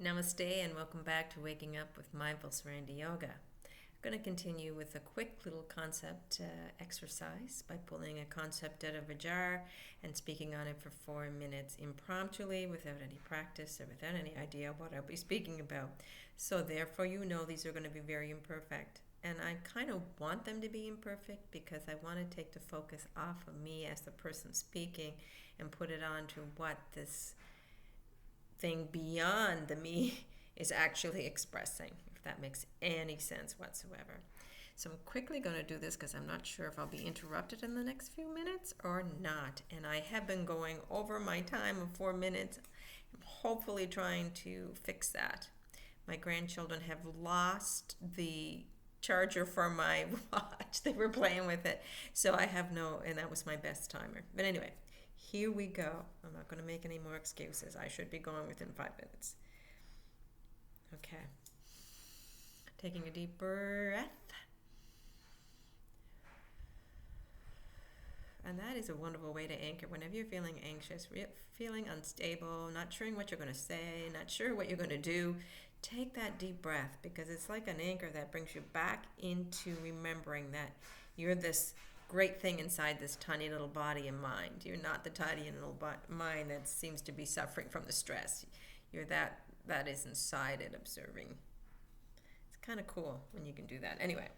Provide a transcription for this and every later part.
Namaste and welcome back to Waking Up with Mindful Serenity Yoga. I'm going to continue with a quick little concept exercise by pulling a concept out of a jar and speaking on it for 4 minutes impromptu without any practice or without any idea what I'll be speaking about. So therefore these are going to be very imperfect. And I kind of want them to be imperfect because I want to take the focus off of me as the person speaking and put it on to what this thing beyond the me is actually expressing, if that makes any sense whatsoever. So I'm quickly going to do this because I'm not sure if I'll be interrupted in the next few minutes or not. And I have been going over my time of 4 minutes. I'm hopefully trying to fix that. My grandchildren have lost the charger for my watch. They were playing with it. So I have and that was my best timer. But anyway, here we go. I'm not going to make any more excuses. I should be going within 5 minutes. Okay. Taking a deep breath. And that is a wonderful way to anchor. Whenever you're feeling anxious, feeling unstable, not sure what you're going to say, not sure what you're going to do, take that deep breath because it's like an anchor that brings you back into remembering that you're this great thing inside this tiny little body and mind. You're not the tiny little mind that seems to be suffering from the stress. You're that is inside it observing. It's kind of cool when you can do that. Anyway,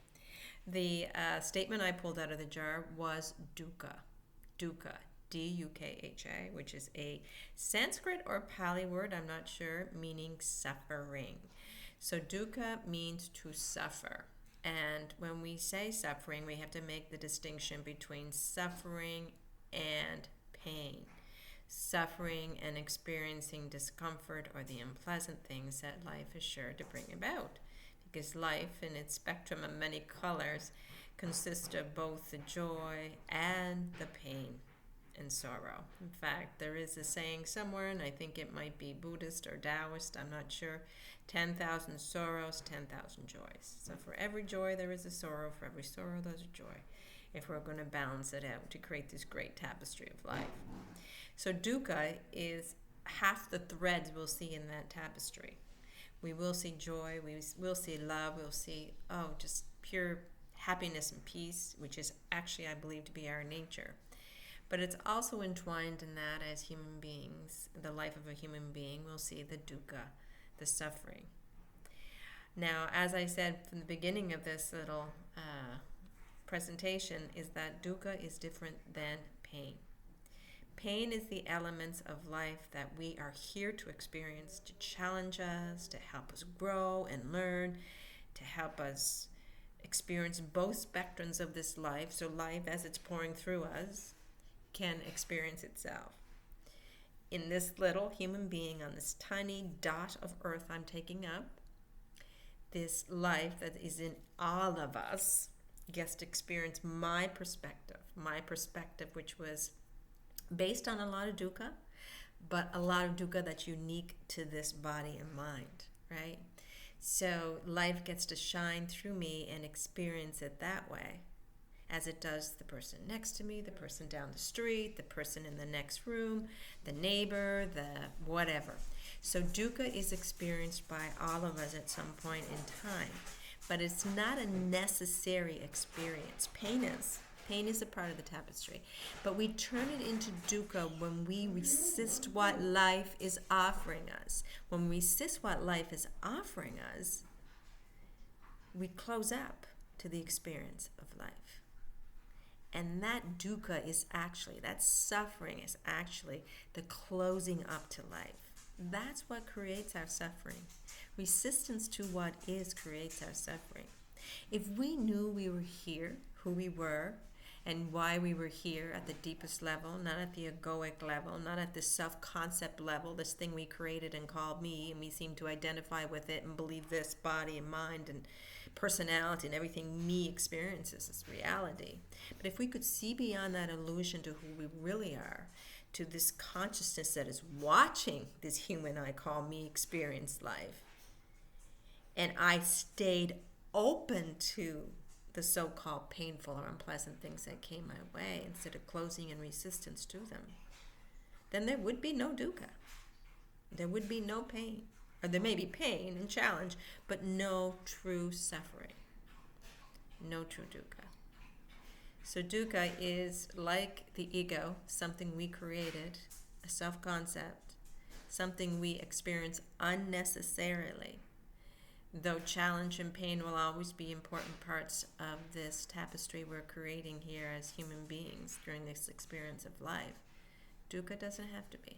the statement I pulled out of the jar was dukkha. Dukkha, D-U-K-H-A, which is a Sanskrit or Pali word, I'm not sure, meaning suffering. So dukkha means to suffer. And when we say suffering, we have to make the distinction between suffering and pain. Suffering and experiencing discomfort or the unpleasant things that life is sure to bring about. Because life, in its spectrum of many colors, consists of both the joy and the pain and sorrow. In fact, there is a saying somewhere, and I think it might be Buddhist or Taoist, I'm not sure, 10,000 sorrows, 10,000 joys. So for every joy there is a sorrow, for every sorrow there's a joy, if we're going to balance it out to create this great tapestry of life. So dukkha is half the threads we'll see in that tapestry. We will see joy, we will see love, we'll see, just pure happiness and peace, which is actually, I believe, to be our nature. But it's also entwined in that as human beings, the life of a human being, we'll see the dukkha, the suffering. Now, as I said from the beginning of this little presentation, is that dukkha is different than pain. Pain is the elements of life that we are here to experience, to challenge us, to help us grow and learn, to help us experience both spectrums of this life, so life as it's pouring through us can experience itself. In this little human being on this tiny dot of earth I'm taking up, this life that is in all of us gets to experience my perspective which was based on a lot of dukkha, but a lot of dukkha that's unique to this body and mind, right? So life gets to shine through me and experience it that way, as it does the person next to me, the person down the street, the person in the next room, the neighbor, the whatever. So dukkha is experienced by all of us at some point in time, but it's not a necessary experience. Pain is. Pain is a part of the tapestry. But we turn it into dukkha when we resist what life is offering us. When we resist what life is offering us, we close up to the experience of life. And that dukkha is actually, that suffering is actually the closing up to life. That's what creates our suffering. Resistance to what is creates our suffering. If we knew we were here, who we were, and why we were here at the deepest level, not at the egoic level, not at the self-concept level, this thing we created and called me, and we seem to identify with it and believe this body and mind and personality and everything me experiences is reality. But if we could see beyond that illusion to who we really are, to this consciousness that is watching this human I call me experience life, and I stayed open to the so-called painful or unpleasant things that came my way instead of closing in resistance to them, then there would be no dukkha. There would be no pain. Or there may be pain and challenge, but no true suffering. No true dukkha. So dukkha is like the ego, something we created, a self-concept, something we experience unnecessarily. Though challenge and pain will always be important parts of this tapestry we're creating here as human beings during this experience of life, dukkha doesn't have to be.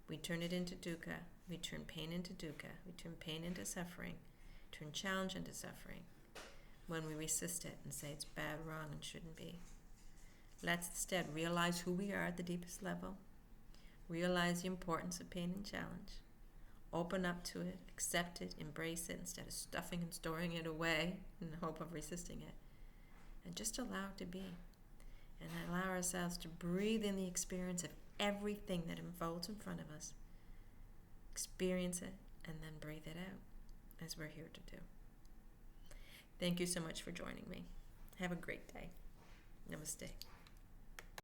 We turn it into dukkha. We turn pain into dukkha. We turn pain into suffering. Turn challenge into suffering. When we resist it and say it's bad, wrong, and shouldn't be. Let's instead realize who we are at the deepest level. Realize the importance of pain and challenge. Open up to it, accept it, embrace it instead of stuffing and storing it away in the hope of resisting it. And just allow it to be. And allow ourselves to breathe in the experience of everything that unfolds in front of us. Experience it and then breathe it out, as we're here to do. Thank you so much for joining me. Have a great day. Namaste.